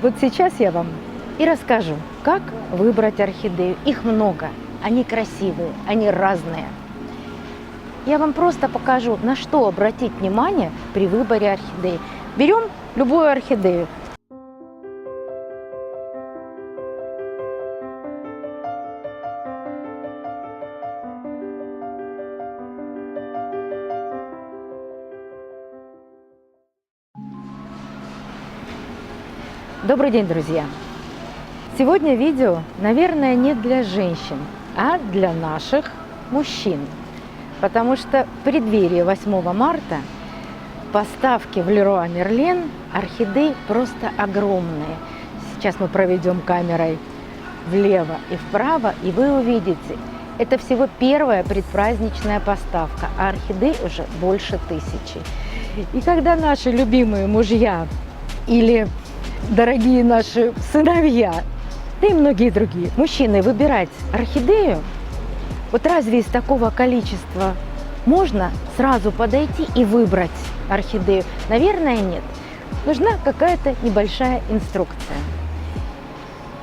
Вот сейчас я вам и расскажу, как выбрать орхидею. Их много, они красивые, они разные. Я вам просто покажу, на что обратить внимание при выборе орхидеи. Берем любую орхидею. Добрый день, друзья! Сегодня видео, наверное, не для женщин, а для наших мужчин. Потому что в преддверии 8 марта поставки в Леруа Мерлен орхидей просто огромные. Сейчас мы проведем камерой влево и вправо, и вы увидите, это всего первая предпраздничная поставка, а орхидей уже больше 1000. И когда наши любимые мужья или дорогие наши сыновья, да и многие другие мужчины выбирать орхидею, вот разве из такого количества можно сразу подойти и выбрать орхидею? Наверное, нет. Нужна какая-то небольшая инструкция.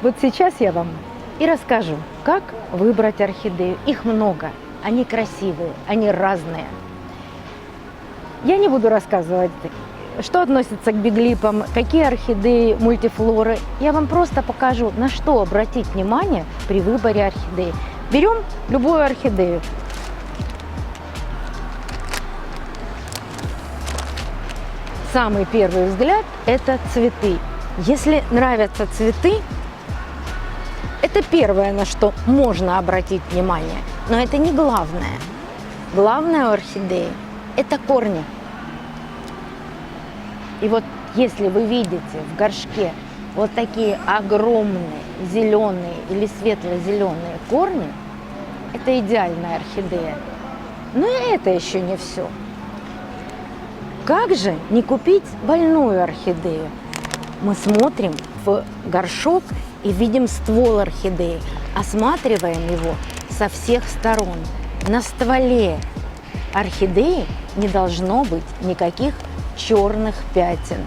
Вот сейчас я вам и расскажу, как выбрать орхидею. Их много, они красивые, они разные. Я не буду рассказывать, что относится к биглипам, какие орхидеи, мультифлоры. Я вам просто покажу, на что обратить внимание при выборе орхидеи. Берем любую орхидею. Самый первый взгляд – это цветы. Если нравятся цветы, это первое, на что можно обратить внимание. Но это не главное. Главное у орхидеи – это корни. И вот если вы видите в горшке вот такие огромные зеленые или светло-зеленые корни, это идеальная орхидея. Но и это еще не все. Как же не купить больную орхидею? Мы смотрим в горшок и видим ствол орхидеи, осматриваем его со всех сторон. На стволе орхидеи не должно быть никаких черных пятен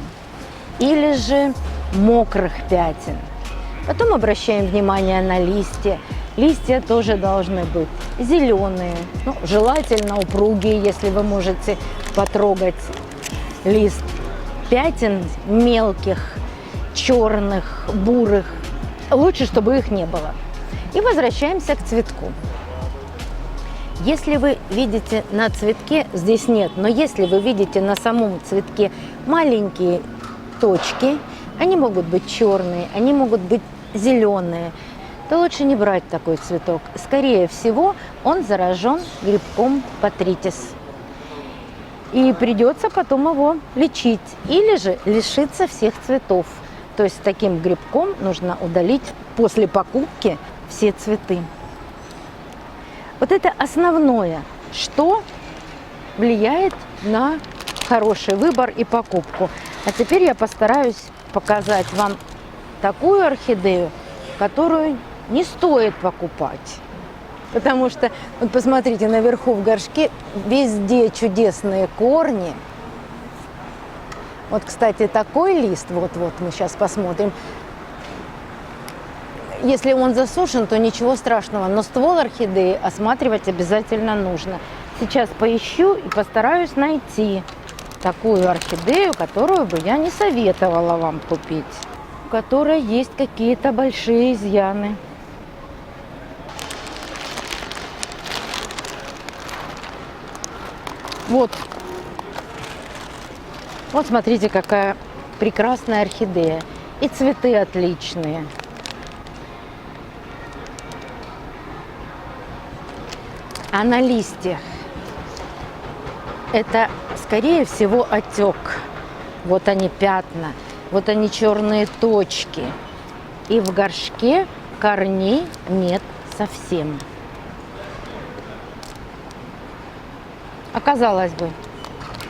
или же мокрых пятен. Потом обращаем внимание на листья. Листья тоже должны быть зеленые, желательно упругие, если вы можете потрогать лист. Пятен мелких, черных, бурых, лучше, чтобы их не было. И возвращаемся к цветку. Если вы видите на цветке, здесь нет, но если вы видите на самом цветке маленькие точки, они могут быть черные, они могут быть зеленые, то лучше не брать такой цветок. Скорее всего, он заражен грибком Ботритис. И придется потом его лечить или же лишиться всех цветов. То есть с таким грибком нужно удалить после покупки все цветы. Вот это основное, что влияет на хороший выбор и покупку. А теперь я постараюсь показать вам такую орхидею, которую не стоит покупать. Потому что, вот посмотрите, наверху в горшке везде чудесные корни. Вот, кстати, такой лист, вот мы сейчас посмотрим. Если он засушен, то ничего страшного, но ствол орхидеи осматривать обязательно нужно. Сейчас поищу и постараюсь найти такую орхидею, которую бы я не советовала вам купить, у которой есть какие-то большие изъяны. Вот смотрите, какая прекрасная орхидея. И цветы отличные. А на листьях это, скорее всего, отек. Вот они пятна, вот они черные точки. И в горшке корней нет совсем. Оказалось бы,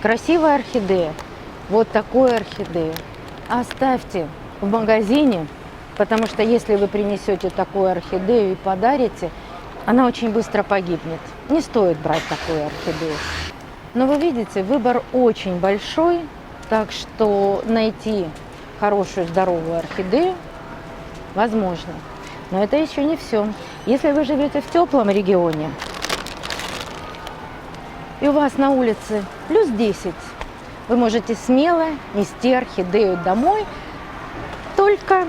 красивая орхидея, вот такую орхидею оставьте в магазине, потому что если вы принесете такую орхидею и подарите, она очень быстро погибнет. Не стоит брать такую орхидею. Но вы видите, выбор очень большой, так что найти хорошую здоровую орхидею возможно. Но это еще не все. Если вы живете в теплом регионе, и у вас на улице плюс 10, вы можете смело нести орхидею домой, только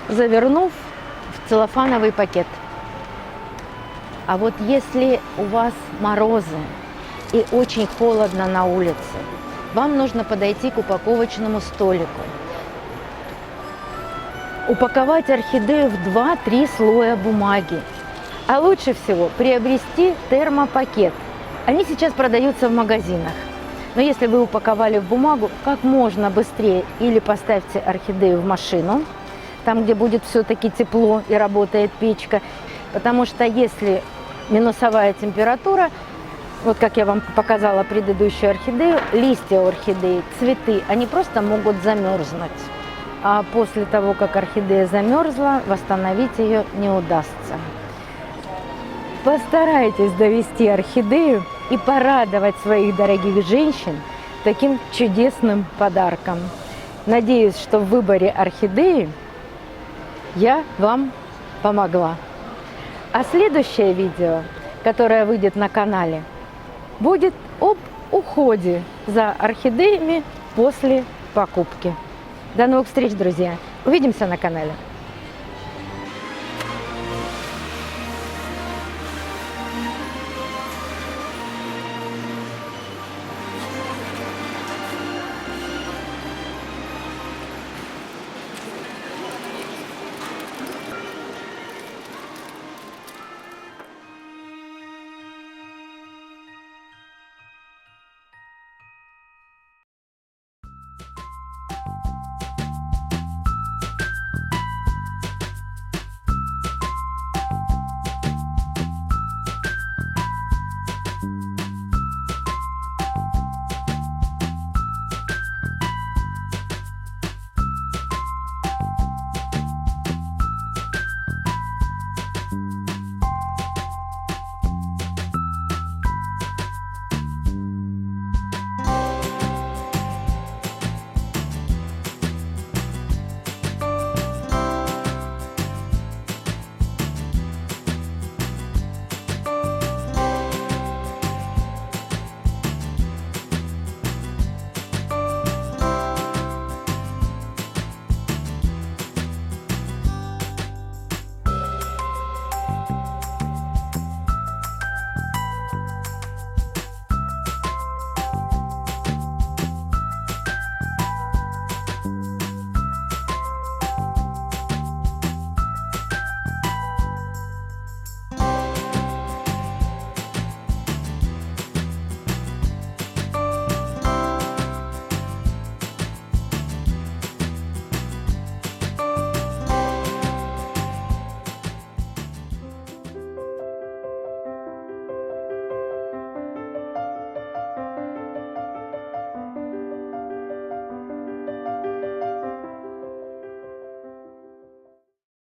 завернув в целлофановый пакет. А вот если у вас морозы и очень холодно на улице, вам нужно подойти к упаковочному столику, упаковать орхидею в 2-3 слоя бумаги, а лучше всего приобрести термопакет. Они сейчас продаются в магазинах. Но если вы упаковали в бумагу, как можно быстрее или поставьте орхидею в машину, там, где будет все-таки тепло и работает печка, потому что если минусовая температура, вот как я вам показала предыдущую орхидею, листья орхидеи, цветы, они просто могут замерзнуть. А после того, как орхидея замерзла, восстановить ее не удастся. Постарайтесь довести орхидею и порадовать своих дорогих женщин таким чудесным подарком. Надеюсь, что в выборе орхидеи я вам помогла. А следующее видео, которое выйдет на канале, будет об уходе за орхидеями после покупки. До новых встреч, друзья! Увидимся на канале!